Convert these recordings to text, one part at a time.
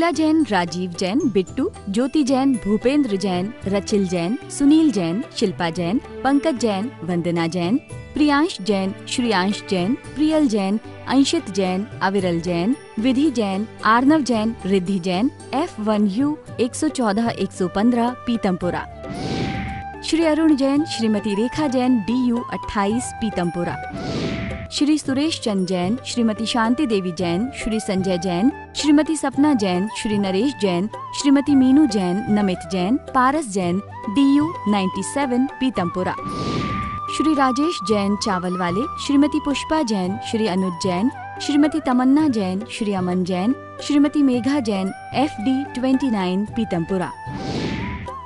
शीला जैन, राजीव जैन, बिट्टू, ज्योति जैन, भूपेंद्र जैन, रचिल जैन, सुनील जैन, शिल्पा जैन, पंकज जैन, वंदना जैन, प्रियांश जैन, श्रियांश जैन, प्रियल जैन, अंशित जैन, अविरल जैन, विधि Jain, Arnav Jain, Riddhi Jain, F1U 114-115 Pitampura. Shri Arun Jain, Shrimati Rekha Jain, DU 28 Pitampura. Shri Suresh Chand Jain, Shrimati Shanti Devi Jain, Shri Sanjay Jain, Shrimati सपना Jain, Shri Naresh Jain, Shrimati Meenu Jain, Namit Jain, Paras Jain, DU 97 Pitampura. Shri Rajesh Jain चावल वाले, श्रीमती पुष्पा जैन, श्री अनुज जैन, श्रीमती तमन्ना जैन, श्री अमन जैन, श्रीमती मेघा जैन, FD 29 पीतमपुरा।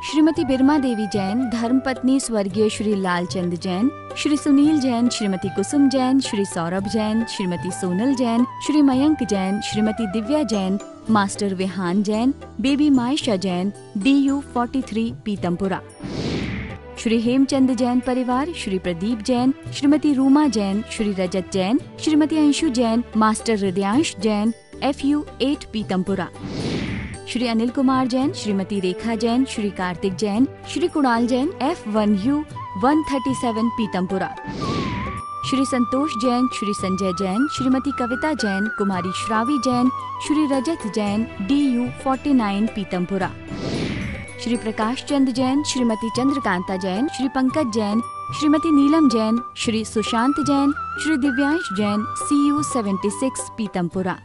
श्रीमती बिरमा देवी जैन, धर्मपत्नी स्वर्गीय Shri Lalchand Jain, Shri Sunil Jain, Shrimati Kusum Jain, Shri Saurabh Jain, Shrimati Sonal Jain, Shri Mayank Jain, Shrimati Divya Jain, master Vihaan Jain, baby Maysha Jain, DU 43 Pitampura. Shri Hemchand Jain परिवार, Shri Pradeep Jain, Shrimati Ruma Jain, Shri Rajat Jain, Shrimati Anshu Jain, master Hridyansh Jain, FU 8 Pitampura. Shri Anil Kumar Jain, Shrimati Rekha Jain, Shri Kartik Jain, Shri Kunal Jain, F1U 137 Pitampura. Shri Santosh Jain, Shri Sanjay Jain, Shrimati Kavita Jain, कुमारी श्रावी जैन, श्री रजत जैन, DU 49 पीतमपुरा। श्री प्रकाश चंद जैन, श्रीमती चंद्रकांता जैन, श्री पंकज जैन, श्रीमती नीलम जैन, श्री सुशांत जैन, श्री दिव्यांश जैन, CU 76 पीतमपुरा।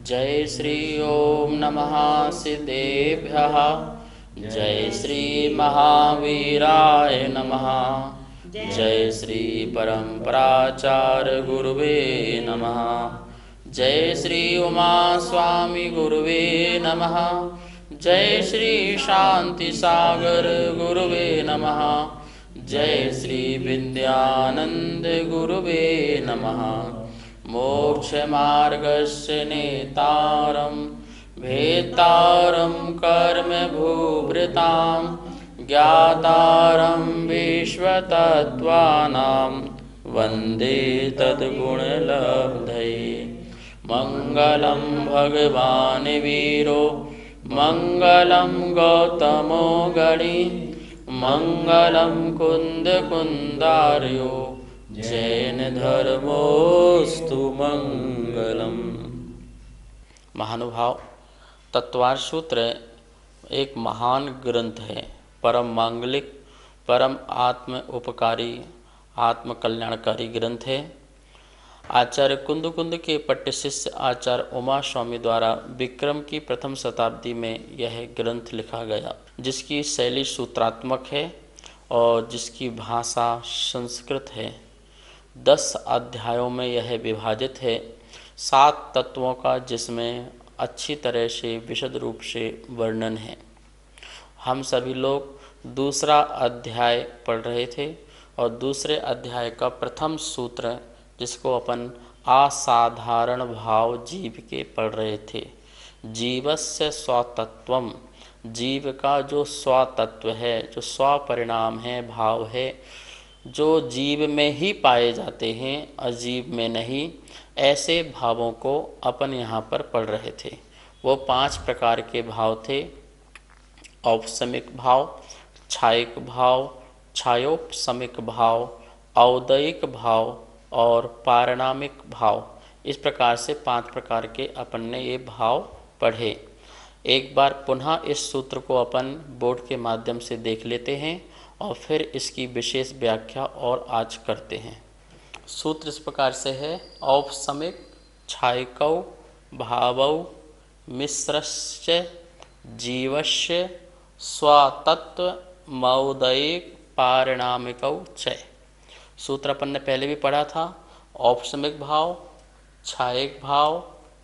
जय श्री ओम नमः सिद्धेभ्यः, जय श्री महावीराय नमः, जय श्री परम्पराचार्य गुरुवे नमः, जय श्री उमा स्वामी गुरुवे नमः, जय श्री शांति सागर गुरुवे नमः, जय श्री विद्यानंद गुरुवे नमः। मोक्ष मार्गस्य नेतारं भेतारं कर्म भूभृतां ज्ञातारं विश्वतत्त्वानां वन्दे तद्गुणलब्धये। मंगलं भगवान् वीरो मंगलं गौतमो गणि, मंगलं कुंद कुंदार्यो जैन धर्मोस्तु मंगलम। महानुभाव, तत्वार सूत्र एक महान ग्रंथ है, परम मांगलिक, परम आत्म उपकारी, आत्म कल्याणकारी ग्रंथ है। आचार्य कुंद कुंद के पट्ट शिष्य आचार्य उमा स्वामी द्वारा विक्रम की प्रथम शताब्दी में यह ग्रंथ लिखा गया, जिसकी शैली सूत्रात्मक है और जिसकी भाषा संस्कृत है। 10 अध्यायों में यह विभाजित है, 7 तत्वों का जिसमें अच्छी तरह से विशद रूप से वर्णन है। हम सभी लोग दूसरा अध्याय पढ़ रहे थे और दूसरे अध्याय का प्रथम सूत्र, जिसको अपन असाधारण भाव जीव के पढ़ रहे थे। जीवस्य स्वतत्वम, जीव का जो स्वतत्व है, जो स्वपरिणाम है, भाव है, जो जीव में ही पाए जाते हैं, अजीव में नहीं, ऐसे भावों को अपन यहाँ पर पढ़ रहे थे। वो 5 प्रकार के भाव थे: औपसमिक भाव, छायिक भाव, छायोपसमिक भाव, औदयिक भाव और पारिणामिक भाव। इस प्रकार से 5 प्रकार के अपन ने ये भाव पढ़े। एक बार पुनः इस सूत्र को अपन बोर्ड के माध्यम से देख लेते हैं और फिर इसकी विशेष व्याख्या और आज करते हैं। सूत्र इस प्रकार से है: औपसमिक छायिकौ भावौ मिश्रस्य जीवस्य स्वतत्व मौदयिक पारिणामिकौ च। सूत्र अपन ने पहले भी पढ़ा था। औपसमिक भाव, छायिक भाव,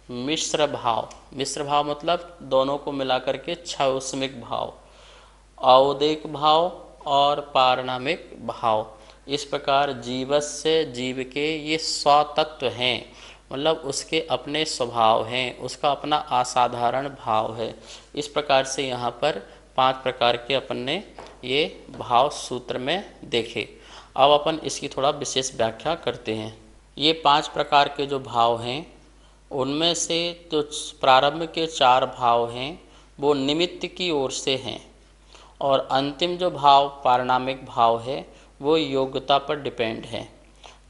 मिश्र भाव। मिश्र भाव मतलब दोनों को मिलाकर के छायोपसमिक भाव, औदिक भाव और पारिणामिक भाव। इस प्रकार जीवस्य, जीव के ये स्वतत्व हैं, मतलब उसके अपने स्वभाव हैं, उसका अपना असाधारण भाव है। इस प्रकार से यहाँ पर 5 प्रकार के अपन ने ये भाव सूत्र में देखे। अब अपन इसकी थोड़ा विशेष व्याख्या करते हैं। ये 5 प्रकार के जो भाव हैं उनमें से जो प्रारंभ के 4 भाव हैं वो निमित्त की ओर से हैं, और अंतिम जो भाव पारिणामिक भाव है वो योग्यता पर डिपेंड है।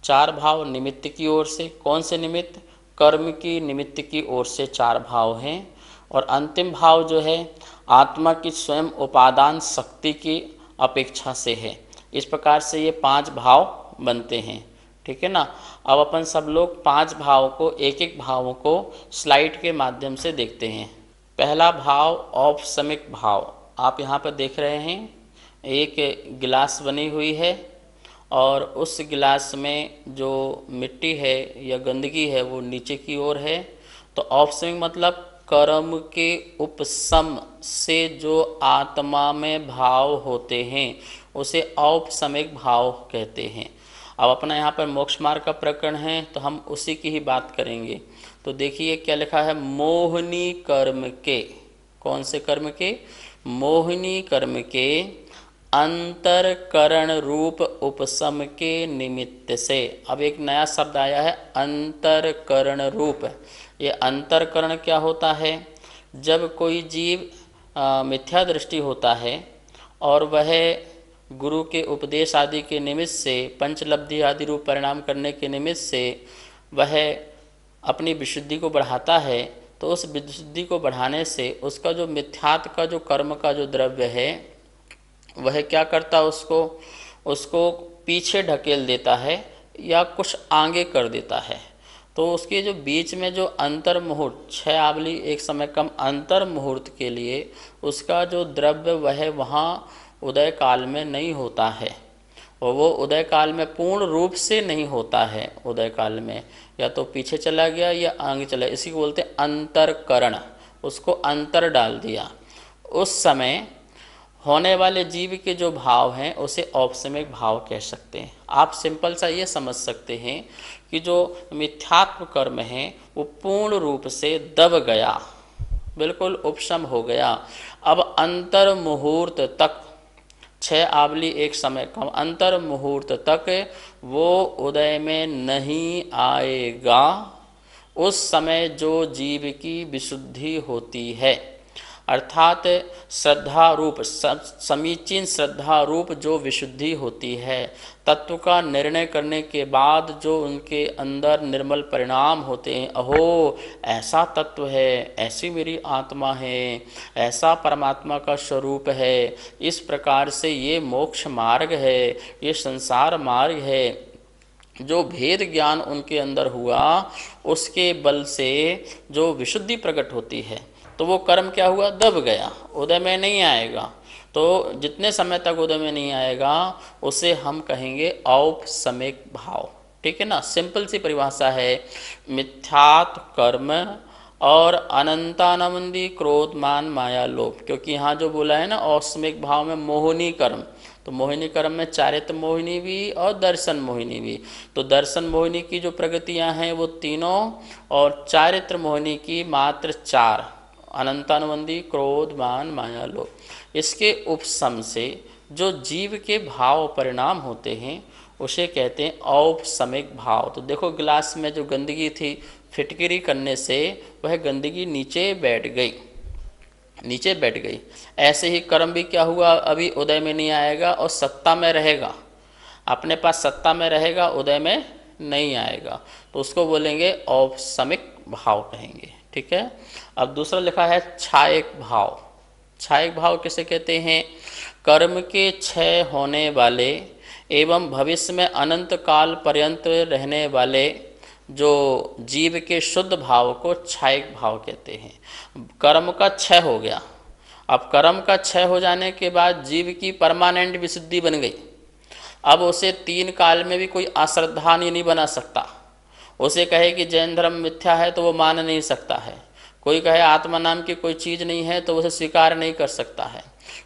4 भाव निमित्त की ओर से, कौन से निमित्त? कर्म की निमित्त की ओर से 4 भाव हैं, और अंतिम भाव जो है आत्मा की स्वयं उपादान शक्ति की अपेक्षा से है। इस प्रकार से ये 5 भाव बनते हैं, ठीक है ना। अब अपन सब लोग 5 भाव को, एक एक भाव को स्लाइड के माध्यम से देखते हैं। पहला भाव औपसमिक भाव, आप यहाँ पर देख रहे हैं एक गिलास बनी हुई है, और उस गिलास में जो मिट्टी है या गंदगी है वो नीचे की ओर है। तो औपसमिक मतलब कर्म के उपसम से जो आत्मा में भाव होते हैं उसे औपसमिक भाव कहते हैं। अब अपना यहाँ पर मोक्ष मार्ग का प्रकरण है तो हम उसी की ही बात करेंगे। तो देखिए क्या लिखा है, मोहिनी कर्म के, कौन से कर्म के? मोहिनी कर्म के अंतरकरण रूप उपसम के निमित्त से। अब एक नया शब्द आया है, अंतरकरण रूप। ये अंतरकरण क्या होता है? जब कोई जीव मिथ्या दृष्टि होता है और वह गुरु के उपदेश आदि के निमित्त से, पंचलब्धि आदि रूप परिणाम करने के निमित्त से वह अपनी विशुद्धि को बढ़ाता है, तो उस विशुद्धि को बढ़ाने से उसका जो मिथ्यात्व का जो कर्म का जो द्रव्य है वह क्या करता है, उसको पीछे ढकेल देता है या कुछ आगे कर देता है। तो उसके जो बीच में जो अंतर मुहूर्त, 6 आवली एक समय कम अंतर मुहूर्त के लिए उसका जो द्रव्य वह वहाँ उदय काल में नहीं होता है, और वो उदय काल में पूर्ण रूप से नहीं होता है। उदय काल में या तो पीछे चला गया या आगे चला, इसी को बोलते हैं अंतरकरण। उसको अंतर डाल दिया। उस समय होने वाले जीव के जो भाव हैं उसे औपसमिक भाव कह सकते हैं। आप सिंपल सा ये समझ सकते हैं कि जो मिथ्यात्व कर्म है वो पूर्ण रूप से दब गया, बिल्कुल उपशम हो गया। अब अंतर मुहूर्त तक, 6 आवली एक समय कम अंतर मुहूर्त तक वो उदय में नहीं आएगा। उस समय जो जीव की विशुद्धि होती है, अर्थात श्रद्धा रूप, समीचीन श्रद्धा रूप जो विशुद्धि होती है, तत्व का निर्णय करने के बाद जो उनके अंदर निर्मल परिणाम होते हैं, अहो ऐसा तत्व है, ऐसी मेरी आत्मा है, ऐसा परमात्मा का स्वरूप है, इस प्रकार से ये मोक्ष मार्ग है, ये संसार मार्ग है, जो भेद ज्ञान उनके अंदर हुआ उसके बल से जो विशुद्धि प्रकट होती है, तो वो कर्म क्या हुआ, दब गया, उदय में नहीं आएगा। तो जितने समय तक उदय में नहीं आएगा उसे हम कहेंगे औपसमिक भाव, ठीक है ना। सिंपल सी परिभाषा है, मिथ्यात्व कर्म और अनंतानंदी क्रोध मान माया लोभ। क्योंकि यहाँ जो बोला है ना औपसमिक भाव में मोहिनी कर्म, तो मोहिनी कर्म में चारित्र मोहिनी भी और दर्शन मोहिनी भी। तो दर्शन मोहिनी की जो प्रगतियाँ हैं वो तीनों, और चारित्र मोहिनी की मात्र 4, अनंतानुबंधी क्रोध मान माया लोभ। इसके उपशम से जो जीव के भाव परिणाम होते हैं उसे कहते हैं औपसमिक भाव। तो देखो गिलास में जो गंदगी थी, फिटकिरी करने से वह गंदगी नीचे बैठ गई। ऐसे ही कर्म भी क्या हुआ, अभी उदय में नहीं आएगा और सत्ता में रहेगा, अपने पास सत्ता में रहेगा, उदय में नहीं आएगा, तो उसको बोलेंगे औपसमिक भाव कहेंगे, ठीक है। अब दूसरा लिखा है छायक भाव। छायक भाव किसे कहते हैं? कर्म के क्षय होने वाले एवं भविष्य में अनंत काल पर्यंत रहने वाले जो जीव के शुद्ध भाव को छायक भाव कहते हैं। कर्म का क्षय हो गया, अब कर्म का क्षय हो जाने के बाद जीव की परमानेंट विशुद्धि बन गई। अब उसे 3 काल में भी कोई अश्रद्धा नहीं बना सकता। उसे कहे कि जैन धर्म मिथ्या है तो वो मान नहीं सकता है, कोई कहे आत्मा नाम की कोई चीज़ नहीं है तो उसे स्वीकार नहीं कर सकता है,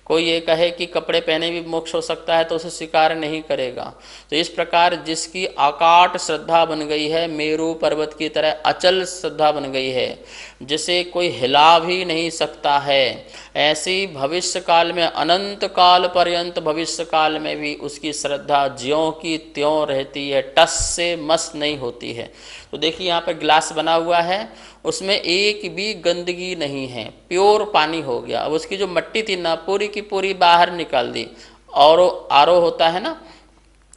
कोई ये कहे कि कपड़े पहने भी मोक्ष हो सकता है तो उसे स्वीकार नहीं करेगा। तो इस प्रकार जिसकी अकाट श्रद्धा बन गई है, मेरू पर्वत की तरह अचल श्रद्धा बन गई है, जिसे कोई हिला भी नहीं सकता है, ऐसी भविष्य काल में, अनंत काल पर्यंत भविष्य काल में भी उसकी श्रद्धा ज्यों की त्यों रहती है, टस से मस नहीं होती है। तो देखिए यहाँ पर गिलास बना हुआ है, उसमें एक भी गंदगी नहीं है, प्योर पानी हो गया। अब उसकी जो मट्टी थी ना, पूरी की पूरी बाहर निकाल दी। और आरओ होता है ना,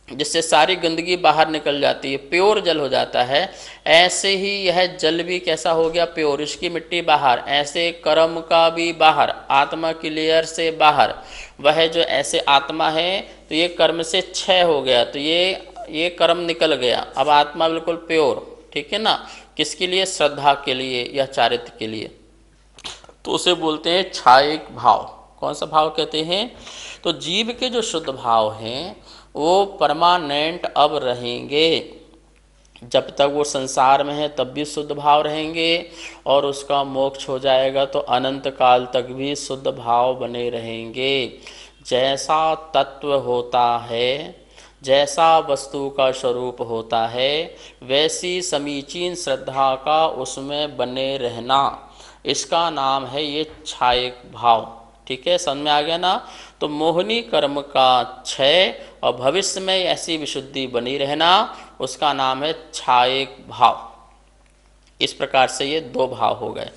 जिससे सारी गंदगी बाहर निकल जाती है, प्योर जल हो जाता है। ऐसे ही यह जल भी कैसा हो गया, प्योर, इसकी मिट्टी बाहर। ऐसे कर्म का भी बाहर, आत्मा की लेयर से बाहर। वह जो ऐसे आत्मा है तो ये कर्म से क्षय हो गया, तो ये कर्म निकल गया, अब आत्मा बिल्कुल प्योर, ठीक है ना। किसके लिए, श्रद्धा के लिए या चारित्र के लिए। तो उसे बोलते हैं छायिक भाव। कौन सा भाव कहते हैं, तो जीव के जो शुद्ध भाव हैं वो परमानेंट अब रहेंगे। जब तक वो संसार में है तब भी शुद्ध भाव रहेंगे, और उसका मोक्ष हो जाएगा तो अनंत काल तक भी शुद्ध भाव बने रहेंगे। जैसा तत्व होता है, जैसा वस्तु का स्वरूप होता है, वैसी समीचीन श्रद्धा का उसमें बने रहना, इसका नाम है ये छायिक भाव। ठीक है, समझ में आ गया ना। तो मोहनी कर्म का क्षय और भविष्य में ऐसी विशुद्धि बनी रहना, उसका नाम है छायिक भाव। इस प्रकार से ये दो भाव हो गए।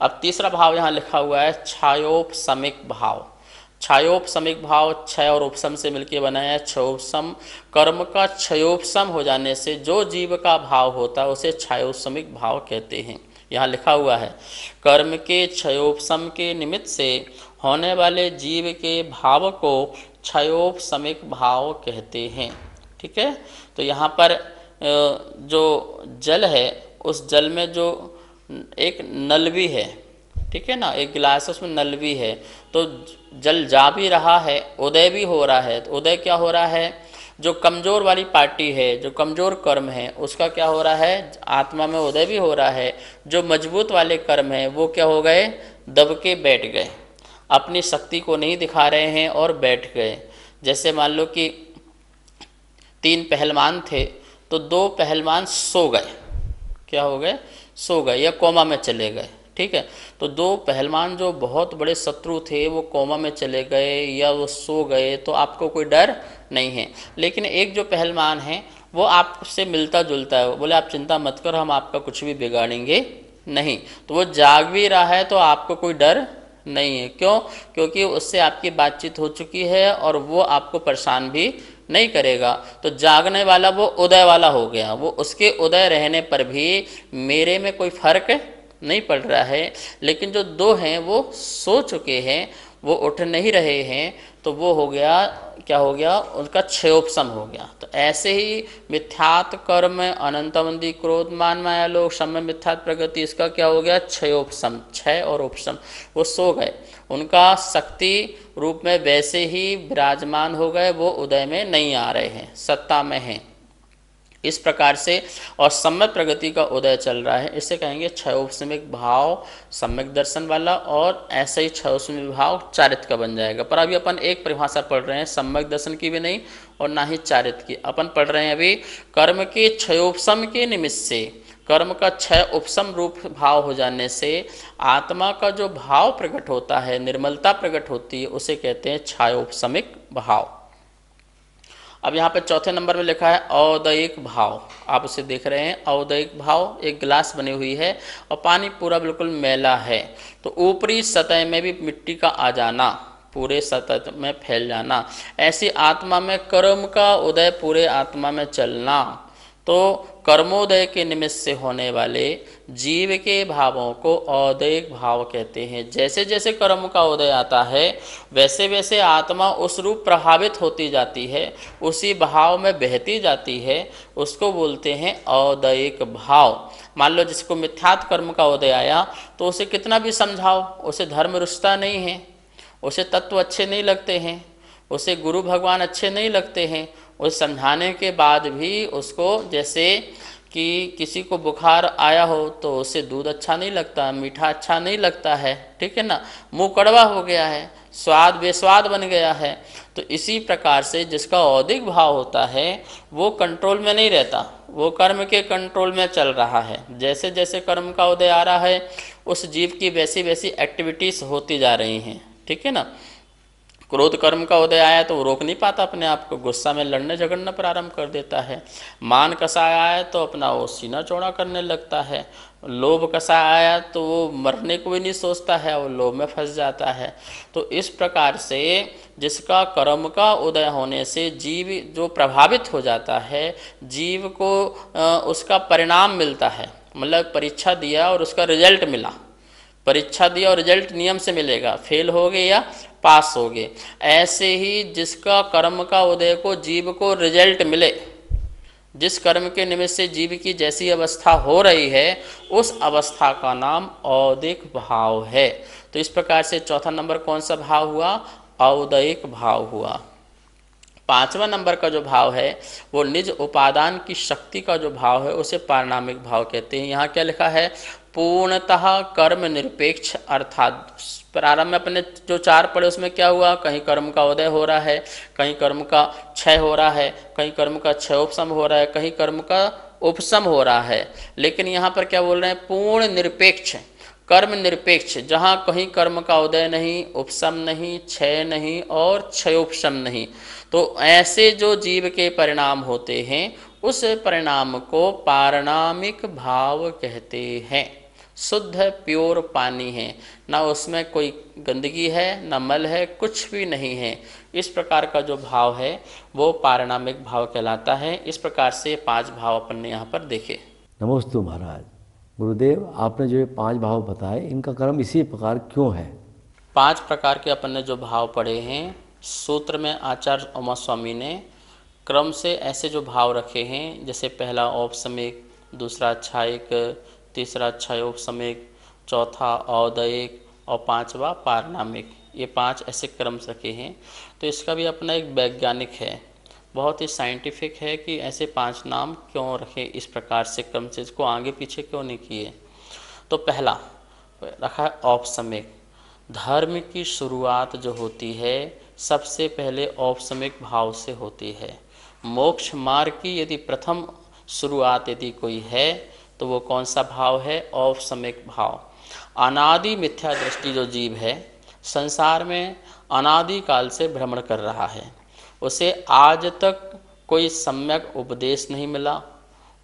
अब तीसरा भाव यहाँ लिखा हुआ है छायोपशमिक भाव। छायोपशमिक भाव क्षय और उपशम से मिलकर बना है क्षयोपशम। कर्म का क्षयोपशम हो जाने से जो जीव का भाव होता है उसे छायोपशमिक भाव कहते हैं। यहाँ लिखा हुआ है कर्म के क्षयोपशम के निमित्त से होने वाले जीव के भाव को क्षयोपशमिक भाव कहते हैं। ठीक है, तो यहाँ पर जो जल है उस जल में जो एक नल भी है, ठीक है ना, एक गिलास उसमें नल भी है, तो जल जा भी रहा है, उदय भी हो रहा है। तो उदय क्या हो रहा है, जो कमज़ोर वाली पार्टी है, जो कमज़ोर कर्म है, उसका क्या हो रहा है, आत्मा में उदय भी हो रहा है। जो मजबूत वाले कर्म है वो क्या हो गए, दब के बैठ गए, अपनी शक्ति को नहीं दिखा रहे हैं और बैठ गए। जैसे मान लो कि 3 पहलवान थे तो 2 पहलवान सो गए, क्या हो गए, सो गए या कोमा में चले गए। ठीक है, तो 2 पहलवान जो बहुत बड़े शत्रु थे वो कोमा में चले गए या वो सो गए, तो आपको कोई डर नहीं है। लेकिन एक जो पहलवान है वो आपसे मिलता जुलता है, बोले आप चिंता मत करो, हम आपका कुछ भी बिगाड़ेंगे नहीं, तो वो जाग भी रहा है तो आपको कोई डर नहीं है। क्यों, क्योंकि उससे आपकी बातचीत हो चुकी है और वो आपको परेशान भी नहीं करेगा। तो जागने वाला वो उदय वाला हो गया, वो उसके उदय रहने पर भी मेरे में कोई फर्क नहीं पड़ रहा है। लेकिन जो 2 हैं वो सो चुके हैं, वो उठ नहीं रहे हैं, तो वो हो गया, क्या हो गया, उनका क्षयोपशम हो गया। तो ऐसे ही मिथ्यात् कर्म, अनंतमंदी, क्रोध, मान, माया, लोग, समय, मिथ्यात् प्रगति, इसका क्या हो गया, क्षयोपशम, क्षय और उपशम। वो सो गए, उनका शक्ति रूप में वैसे ही विराजमान हो गए, वो उदय में नहीं आ रहे हैं, सत्ता में हैं। इस प्रकार से और सम्यक प्रगति का उदय चल रहा है, इसे कहेंगे क्षयोपशमिक भाव सम्यक दर्शन वाला, और ऐसे ही क्षयोपशमिक भाव चारित्र का बन जाएगा। पर अभी अपन एक परिभाषा पढ़ रहे हैं, सम्यक दर्शन की भी नहीं और ना ही चारित्र की। अपन पढ़ रहे हैं अभी कर्म के क्षयोपशम के निमित्त से, कर्म का क्षय उपशम रूप भाव हो जाने से आत्मा का जो भाव प्रकट होता है, निर्मलता प्रकट होती है, उसे कहते हैं क्षयोपशमिक भाव। अब यहाँ पे चौथे नंबर में लिखा है औदयिक भाव। आप उसे देख रहे हैं, औदयिक भाव, एक गिलास बनी हुई है और पानी पूरा बिल्कुल मैला है, तो ऊपरी सतह में भी मिट्टी का आ जाना, पूरे सतह में फैल जाना, ऐसी आत्मा में कर्म का उदय पूरे आत्मा में चलना। तो कर्मोदय के निमित्त से होने वाले जीव के भावों को औदयिक भाव कहते हैं। जैसे जैसे कर्म का उदय आता है वैसे वैसे आत्मा उस रूप प्रभावित होती जाती है, उसी भाव में बहती जाती है, उसको बोलते हैं औदयिक भाव। मान लो जिसको मिथ्यात् कर्म का उदय आया तो उसे कितना भी समझाओ, उसे धर्म रुचता नहीं है, उसे तत्व अच्छे नहीं लगते हैं, उसे गुरु भगवान अच्छे नहीं लगते हैं, उस समझाने के बाद भी उसको, जैसे कि किसी को बुखार आया हो तो उसे दूध अच्छा नहीं लगता, मीठा अच्छा नहीं लगता है, ठीक है ना, मुंह कड़वा हो गया है, स्वाद बेस्वाद बन गया है। तो इसी प्रकार से जिसका औदिक भाव होता है वो कंट्रोल में नहीं रहता, वो कर्म के कंट्रोल में चल रहा है। जैसे जैसे कर्म का उदय आ रहा है उस जीव की वैसी वैसी एक्टिविटीज़ होती जा रही हैं, ठीक है ना। क्रोध कर्म का उदय आया तो वो रोक नहीं पाता अपने आप को, गुस्सा में लड़ने झगड़ना प्रारंभ कर देता है। मान कसा आया तो अपना वो सीना चौड़ा करने लगता है। लोभ कसा आया तो वो मरने को भी नहीं सोचता है, वो लोभ में फंस जाता है। तो इस प्रकार से जिसका कर्म का उदय होने से जीव जो प्रभावित हो जाता है, जीव को उसका परिणाम मिलता है, मतलब परीक्षा दिया और उसका रिजल्ट मिला, परीक्षा दिया और रिजल्ट नियम से मिलेगा, फेल हो गए या पास हो गए। ऐसे ही जिसका कर्म का उदय को जीव को रिजल्ट मिले, जिस कर्म के निमित्त से जीव की जैसी अवस्था हो रही है उस अवस्था का नाम औदिक भाव है। तो इस प्रकार से चौथा नंबर कौन सा भाव हुआ? औदयिक भाव हुआ। पांचवा नंबर का जो भाव है वो निज उपादान की शक्ति का जो भाव है उसे पारिणामिक भाव कहते हैं। यहाँ क्या लिखा है? पूर्णतः कर्म निरपेक्ष, अर्थात प्रारंभ में अपने जो चार पढ़े उसमें क्या हुआ, कहीं कर्म का उदय हो रहा है, कहीं कर्म का क्षय हो रहा है, कहीं कर्म का क्षयोपशम हो रहा है, कहीं कर्म का उपशम हो रहा है। लेकिन यहाँ पर क्या बोल रहे हैं? पूर्ण निरपेक्ष, कर्म निरपेक्ष, जहाँ कहीं कर्म का उदय नहीं, उपशम नहीं, क्षय नहीं और क्षयोपशम नहीं। तो ऐसे जो जीव के परिणाम होते हैं उस परिणाम को पारिणामिक भाव कहते हैं। शुद्ध प्योर पानी है, ना उसमें कोई गंदगी है, ना मल है, कुछ भी नहीं है। इस प्रकार का जो भाव है वो पारिणामिक भाव कहलाता है। इस प्रकार से 5 भाव अपन ने यहाँ पर देखे। नमोस्तु महाराज। गुरुदेव, आपने जो ये 5 भाव बताए इनका क्रम इसी प्रकार क्यों है? 5 प्रकार के अपन ने जो भाव पढ़े हैं, सूत्र में आचार्य उमा स्वामी ने क्रम से ऐसे जो भाव रखे हैं, जैसे पहला औपसमिक, दूसरा क्षयिक, तीसरा क्षयोपशमिक, चौथा औदयिक और 5वां पारिणामिक, ये 5 ऐसे क्रम रखे हैं। तो इसका भी अपना एक वैज्ञानिक है, बहुत ही साइंटिफिक है कि ऐसे 5 नाम क्यों रखे, इस प्रकार से क्रम से इसको आगे पीछे क्यों नहीं किए। तो पहला रखा है औपसमिक। धर्म की शुरुआत जो होती है सबसे पहले औपसमिक भाव से होती है। मोक्ष मार्ग की यदि प्रथम शुरुआत यदि कोई है तो वो कौन सा भाव है? औपसमिक भाव। अनादि मिथ्या दृष्टि जो जीव है संसार में अनादि काल से भ्रमण कर रहा है, उसे आज तक कोई सम्यक उपदेश नहीं मिला,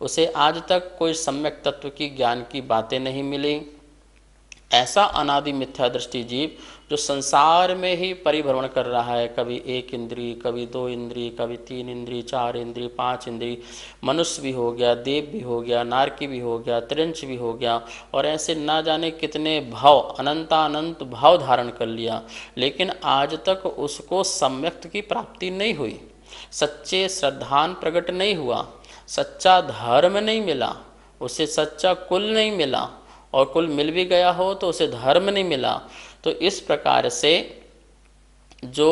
उसे आज तक कोई सम्यक तत्व की ज्ञान की बातें नहीं मिली। ऐसा अनादि मिथ्या दृष्टि जीव जो संसार में ही परिभ्रमण कर रहा है, कभी 1 इंद्रिय, कभी 2 इंद्रिय, कभी 3 इंद्रिय, 4 इंद्रिय, 5 इंद्रिय, मनुष्य भी हो गया, देव भी हो गया, नारकी भी हो गया, त्रिंच भी हो गया, और ऐसे ना जाने कितने भाव, अनंतानंत भाव धारण कर लिया, लेकिन आज तक उसको सम्यक्त की प्राप्ति नहीं हुई, सच्चे श्रद्धान प्रकट नहीं हुआ, सच्चा धर्म नहीं मिला, उसे सच्चा कुल नहीं मिला, और कुल मिल भी गया हो तो उसे धर्म नहीं मिला। तो इस प्रकार से जो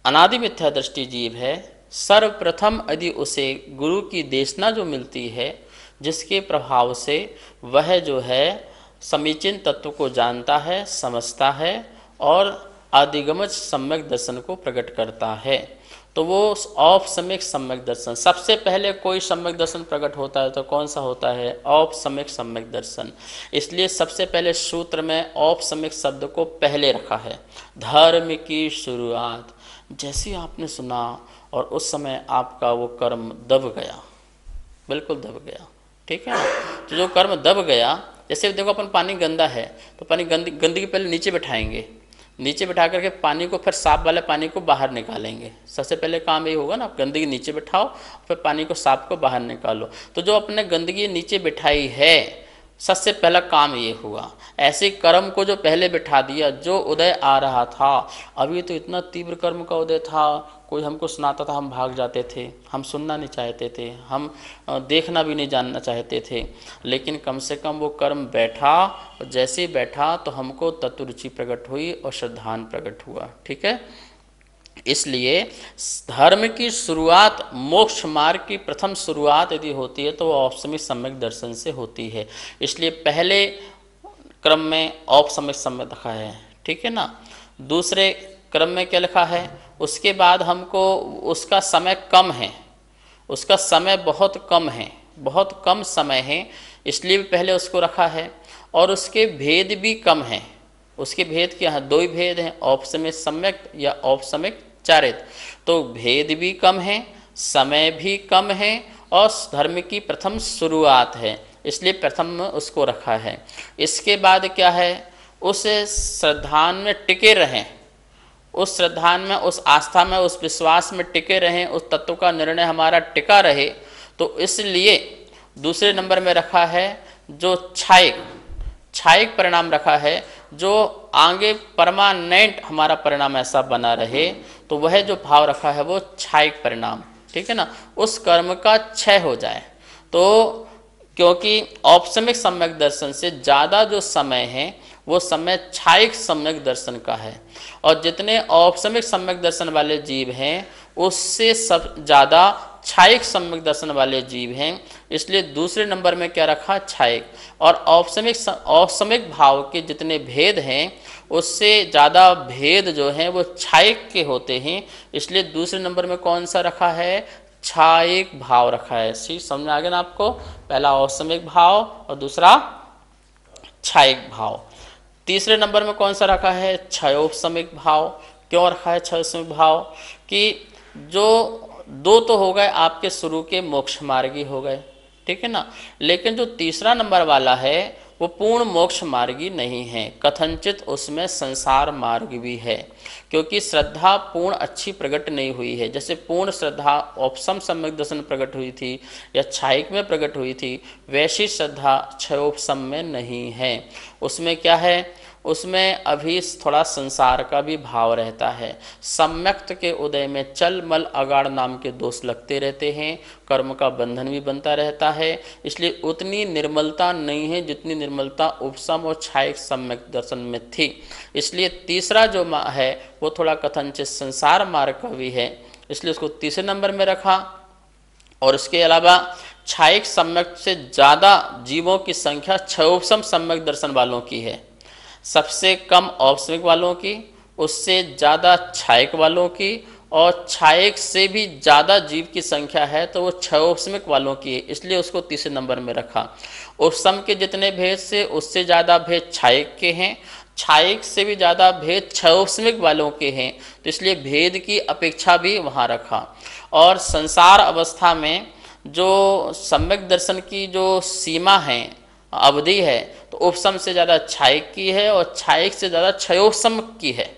अनादि मिथ्या दृष्टि जीव है, सर्वप्रथम यदि उसे गुरु की देशना जो मिलती है, जिसके प्रभाव से वह जो है समीचीन तत्व को जानता है, समझता है और आदिगमज सम्यक दर्शन को प्रकट करता है, तो वो औपसमिक सम्यक दर्शन, सबसे पहले कोई सम्यक दर्शन प्रकट होता है तो कौन सा होता है? औपसमिक सम्यक दर्शन। इसलिए सबसे पहले सूत्र में औपसमिक शब्द को पहले रखा है। धर्म की शुरुआत, जैसे आपने सुना और उस समय आपका वो कर्म दब गया, बिल्कुल दब गया, ठीक है ना। तो जो कर्म दब गया, जैसे देखो अपन पानी गंदा है तो पानी गंदगी पहले नीचे बैठाएंगे, नीचे बैठा करके पानी को फिर साफ वाले पानी को बाहर निकालेंगे। सबसे पहले काम ये होगा ना, गंदगी नीचे बैठाओ फिर पानी को साफ को बाहर निकालो। तो जो अपने गंदगी नीचे बिठाई है, सबसे पहला काम ये हुआ। ऐसे कर्म को जो पहले बिठा दिया, जो उदय आ रहा था, अभी तो इतना तीव्र कर्म का उदय था, कोई हमको सुनाता था हम भाग जाते थे, हम सुनना नहीं चाहते थे, हम देखना भी नहीं जानना चाहते थे, लेकिन कम से कम वो कर्म बैठा, और जैसे ही बैठा तो हमको तत्वरुचि प्रकट हुई और श्रद्धान प्रकट हुआ, ठीक है। इसलिए धर्म की शुरुआत, मोक्ष मार्ग की प्रथम शुरुआत यदि होती है तो वो औपसमिक सम्यक दर्शन से होती है। इसलिए पहले क्रम में औपसमिक सम्यक रखा है, ठीक है ना। दूसरे क्रम में क्या लिखा है, उसके बाद हमको उसका समय कम है, उसका समय बहुत कम है, बहुत कम समय है, इसलिए भी पहले उसको रखा है। और उसके भेद भी कम हैं, उसके भेद के यहाँ दो ही भेद हैं, औपसमिक सम्यक या औपसमिक चारित। तो भेद भी कम है, समय भी कम है, और धर्म की प्रथम शुरुआत है, इसलिए प्रथम में उसको रखा है। इसके बाद क्या है, उस श्रद्धान में टिके रहें, उस श्रद्धान में, उस आस्था में, उस विश्वास में टिके रहें, उस तत्व का निर्णय हमारा टिका रहे। तो इसलिए दूसरे नंबर में रखा है जो छायिक परिणाम रखा है, जो आगे परमानेंट हमारा परिणाम ऐसा बना रहे, तो वह जो भाव रखा है वो छायिक परिणाम, ठीक है ना, उस कर्म का क्षय हो जाए। तो क्योंकि औपसमिक सम्यक दर्शन से ज़्यादा जो समय है वो समय छायिक सम्यक दर्शन का है, और जितने औपसमिक सम्यक दर्शन वाले जीव हैं उससे सब ज़्यादा छायिक सम्यक दर्शन वाले जीव हैं, इसलिए दूसरे नंबर में क्या रखा, छायिक। और औपसमिक भाव के जितने भेद हैं उससे ज़्यादा भेद जो हैं वो छायिक के होते हैं, इसलिए दूसरे नंबर में कौन सा रखा है, छायिक भाव रखा है। ठीक समझ में आ गया ना आपको, पहला औपसमिक भाव और दूसरा छायिक भाव। तीसरे नंबर में कौन सा रखा है, क्षयोपसमिक भाव। क्यों रखा है क्षयोपसमिक भाव, कि जो दो तो हो गए आपके शुरू के मोक्ष मार्गी हो गए, ठीक है ना, लेकिन जो तीसरा नंबर वाला है वो पूर्ण मोक्ष मार्गी नहीं है, कथनचित उसमें संसार मार्ग भी है, क्योंकि श्रद्धा पूर्ण अच्छी प्रकट नहीं हुई है। जैसे पूर्ण श्रद्धा औपसम सम्यक दर्शन प्रकट हुई थी या छायिक में प्रकट हुई थी, वैसी श्रद्धा क्षयोपसम में नहीं है। उसमें क्या है, उसमें अभी थोड़ा संसार का भी भाव रहता है। सम्यक्त के उदय में चल मल अगाड़ नाम के दोष लगते रहते हैं, कर्म का बंधन भी बनता रहता है, इसलिए उतनी निर्मलता नहीं है जितनी निर्मलता उपसम और छायिक सम्यक दर्शन में थी। इसलिए तीसरा जो है वो थोड़ा कथनचित संसार मार्ग का भी है, इसलिए उसको तीसरे नंबर में रखा। और इसके अलावा छायिक सम्यक से ज़्यादा जीवों की संख्या क्षयोपसम सम्यक दर्शन वालों की है, सबसे कम औपसमिक वालों की, उससे ज़्यादा छायिक वालों की, और छायिक से भी ज़्यादा जीव की संख्या है तो वो क्षयोपसमिक वालों की है, इसलिए उसको तीसरे नंबर में रखा। उपसम के जितने भेद से उससे ज़्यादा भेद छायिक के हैं, छायिक से भी ज़्यादा भेद क्षयोपसमिक वालों के हैं, तो इसलिए भेद की अपेक्षा भी वहाँ रखा। और संसार अवस्था में जो सम्यक दर्शन की जो सीमा है, अवधि है, तो उपसम से ज़्यादा छायिक की है और छायिक से ज़्यादा क्षयोपसम की है,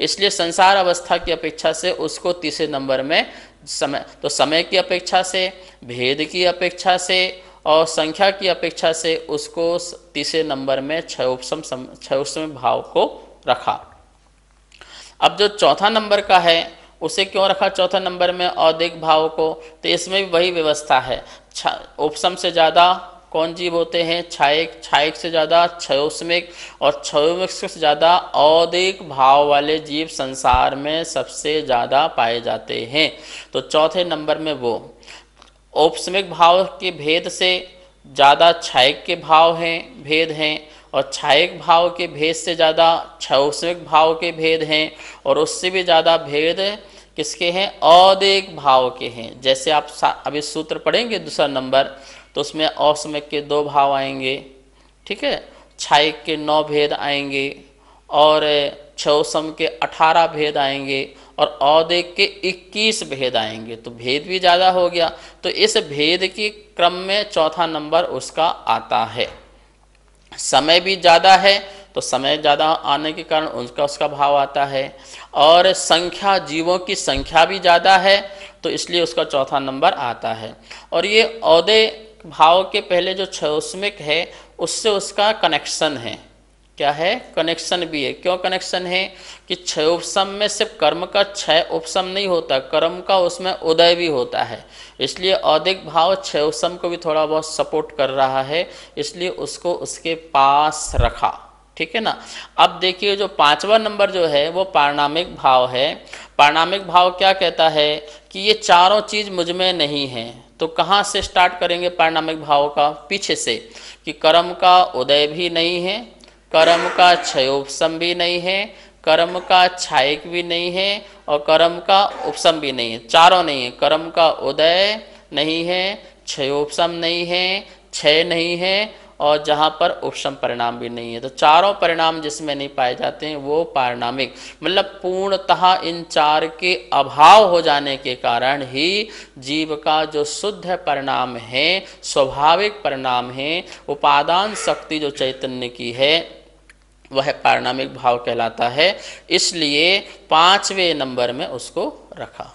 इसलिए संसार अवस्था की अपेक्षा से उसको तीसरे नंबर में समय, तो समय की अपेक्षा से, भेद की अपेक्षा से और संख्या की अपेक्षा से उसको तीसरे नंबर में क्षयोपसम भाव को रखा। अब जो चौथा नंबर का है उसे क्यों रखा चौथा नंबर में औदिक भाव को, तो इसमें भी वही व्यवस्था है। उपसम से ज़्यादा कौन जीव होते हैं, छायिक, छायिक से ज़्यादा क्षयोपसमिक, और क्षयोपसमिक से ज़्यादा औदिक भाव वाले जीव संसार में सबसे ज़्यादा पाए जाते हैं। तो चौथे नंबर में वो औपसमिक भाव के भेद से ज़्यादा छायिक के भाव हैं, भेद हैं, और छायिक भाव के भेद से ज़्यादा क्षयोपसमिक भाव के भेद हैं, और उससे भी ज़्यादा भेद किसके हैं, औदिक भाव के हैं। जैसे आप अभी सूत्र पढ़ेंगे दूसरा नंबर, तो उसमें औपसमिक के 2 भाव आएंगे, ठीक है, छायिक के 9 भेद आएंगे, और क्षयोपसम के 18 भेद आएंगे, और औदिक के 21 भेद आएंगे, तो भेद भी ज़्यादा हो गया। तो इस भेद के क्रम में चौथा नंबर उसका आता है। समय भी ज़्यादा है तो समय ज़्यादा आने के कारण उसका भाव आता है, और संख्या, जीवों की संख्या भी ज़्यादा है तो इसलिए उसका चौथा नंबर आता है। और ये औदय भाव के पहले जो क्षयोपसमिक है उससे उसका कनेक्शन है, क्या है, कनेक्शन भी है। क्यों कनेक्शन है कि क्षयोपसम में सिर्फ कर्म का क्षय उपसम नहीं होता, कर्म का उसमें उदय भी होता है, इसलिए औदिक भाव क्षयोपसम को भी थोड़ा बहुत सपोर्ट कर रहा है, इसलिए उसको उसके पास रखा, ठीक है ना। अब देखिए जो 5वां नंबर जो है वो पारिणामिक भाव है। पारिणामिक भाव क्या कहता है कि ये चारों चीज़ मुझ में नहीं है। तो कहाँ से स्टार्ट करेंगे पारिणामिक भाव का, पीछे से, कि कर्म का उदय भी नहीं है, कर्म का क्षयोपसम भी नहीं है, कर्म का छायक भी नहीं है और कर्म का उपशम भी नहीं है, चारों नहीं है। कर्म का उदय नहीं है, क्षयोपशम नहीं है, क्षय नहीं है, और जहाँ पर उपशम परिणाम भी नहीं है। तो चारों परिणाम जिसमें नहीं पाए जाते हैं वो पारिणामिक, मतलब पूर्णतः इन चार के अभाव हो जाने के कारण ही जीव का जो शुद्ध परिणाम है, स्वाभाविक परिणाम है, उपादान शक्ति जो चैतन्य की है, वह पारिणामिक भाव कहलाता है। इसलिए 5वें नंबर में उसको रखा।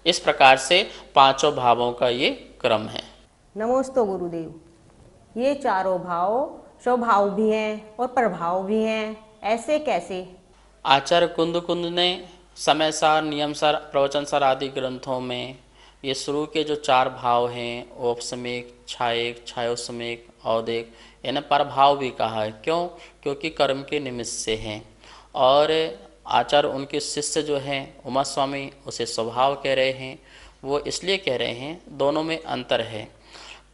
इस प्रकार से पांचों भावों का ये क्रम है। नमोस्तु गुरुदेव। ये चारों भाव स्वभाव भी हैं और प्रभाव भी हैं, ऐसे कैसे? आचार्य कुंद ने समय सार, नियम सार, प्रवचन सार आदि ग्रंथों में ये शुरू के जो चार भाव हैं, औपसमिक, छायक, छायोसमिक, औदिक, इन्हें प्रभाव भी कहा है। क्यों? क्योंकि कर्म के निमित्त से हैं। और आचार्य उनके शिष्य जो हैं उमा स्वामी उसे स्वभाव कह रहे हैं। वो इसलिए कह रहे हैं दोनों में अंतर है।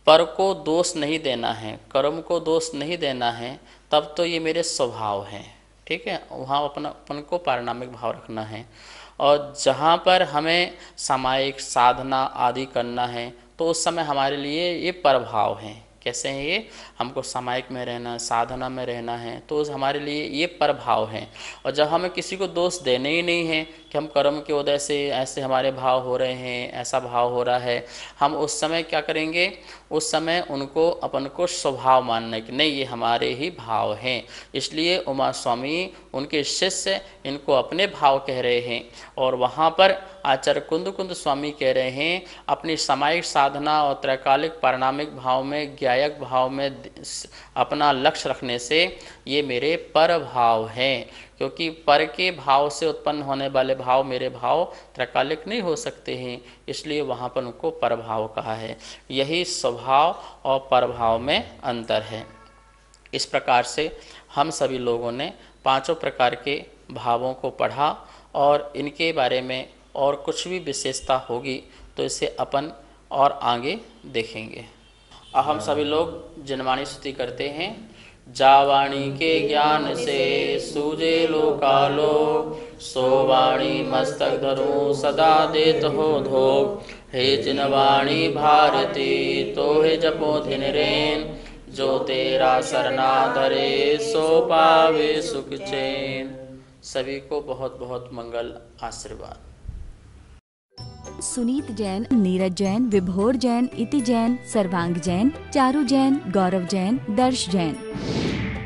पर को दोष नहीं देना है, कर्म को दोष नहीं देना है, तब तो ये मेरे स्वभाव हैं, ठीक है। वहाँ अपन को पारिणामिक भाव रखना है। और जहाँ पर हमें सामायिक साधना आदि करना है तो उस समय हमारे लिए ये प्रभाव हैं। कैसे हैं ये? हमको सामायिक में रहना है, साधना में रहना है, तो हमारे लिए ये प्रभाव हैं। और जब हमें किसी को दोष देने ही नहीं है कि हम कर्म के उदय से ऐसे हमारे भाव हो रहे हैं, ऐसा भाव हो रहा है, हम उस समय क्या करेंगे? उस समय उनको अपन को स्वभाव मानना कि नहीं ये हमारे ही भाव हैं। इसलिए उमा स्वामी उनके शिष्य इनको अपने भाव कह रहे हैं। और वहाँ पर आचार्य कुंद स्वामी कह रहे हैं अपनी सामायिक साधना और त्रैकालिक पारिणामिक भाव में, ज्ञायक भाव में अपना लक्ष्य रखने से ये मेरे पर भाव हैं। क्योंकि पर के भाव से उत्पन्न होने वाले भाव मेरे भाव त्रैकालिक नहीं हो सकते हैं, इसलिए वहाँ पर उनको परभाव कहा है। यही स्वभाव और परभाव में अंतर है। इस प्रकार से हम सभी लोगों ने पांचों प्रकार के भावों को पढ़ा और इनके बारे में और कुछ भी विशेषता होगी तो इसे अपन और आगे देखेंगे। अब हम सभी लोग जनवाणी स्तुति करते हैं। जावाणी के ज्ञान से सूझे लोकालो, सो वाणी मस्तक धरूं सदा देत हो धोख। हे जिनवाणी भारती तो हे जपो दिन रेन, जो तेरा सरना धरे सो पावे सुख चैन। सभी को बहुत बहुत मंगल आशीर्वाद। सुनीत जैन, नीरज जैन, विभोर जैन, इति जैन, सर्वांग जैन, चारू जैन, गौरव जैन, दर्श जैन,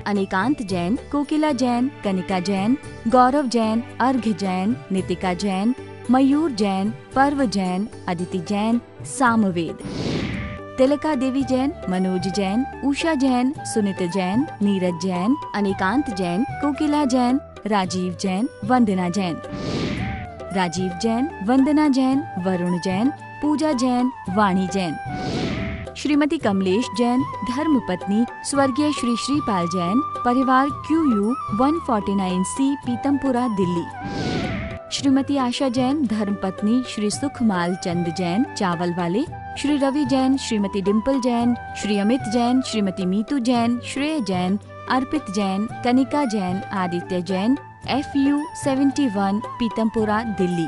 अनिकांत जैन, कोकिला जैन, कनिका जैन, गौरव जैन, अर्घ्य जैन, नितिका जैन, मयूर जैन, पर्व जैन, अदिति जैन, सामवेद, तिलका देवी जैन, मनोज जैन, उषा जैन, सुनीत जैन, नीरज जैन, अनिकांत जैन, कोकिला जैन, राजीव जैन, वंदना जैन, राजीव जैन, वंदना जैन, वरुण जैन, पूजा जैन, वाणी जैन, श्रीमती कमलेश जैन, धर्मपत्नी स्वर्गीय श्री श्रीपाल जैन, परिवार QU 149C पीतमपुरा दिल्ली, श्रीमती आशा जैन, धर्मपत्नी श्री सुखमाल चंद जैन, चावल वाले, श्री रवि जैन, श्रीमती डिम्पल जैन, श्री अमित जैन, श्रीमती मीतू जैन, श्रेय जैन, अर्पित जैन, कनिका जैन, आदित्य जैन, FU 71 पीतमपुरा दिल्ली,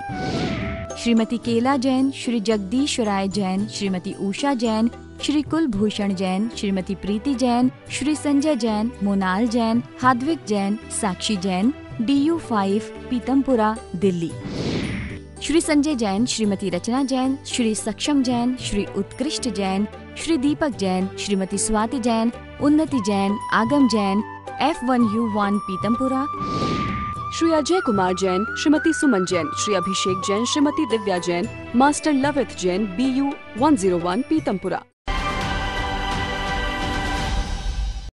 श्रीमती केला जैन, श्री जगदीश राय जैन, श्रीमती उषा जैन, श्री कुलभूषण जैन, श्रीमती प्रीति जैन, श्री संजय जैन, मोनाल जैन, हाद्विक जैन, साक्षी जैन, DU 5 पीतमपुरा दिल्ली, श्री संजय जैन, श्रीमती रचना जैन, श्री सक्षम जैन, श्री उत्कृष्ट जैन, श्री दीपक जैन, श्रीमती स्वाति जैन, उन्नति जैन, आगम जैन, F1U1 पीतमपुरा, श्री अजय कुमार जैन, श्रीमती सुमन जैन, श्री अभिषेक जैन, श्रीमती दिव्या जैन, मास्टर लवित जैन, BU 101 पीतमपुरा।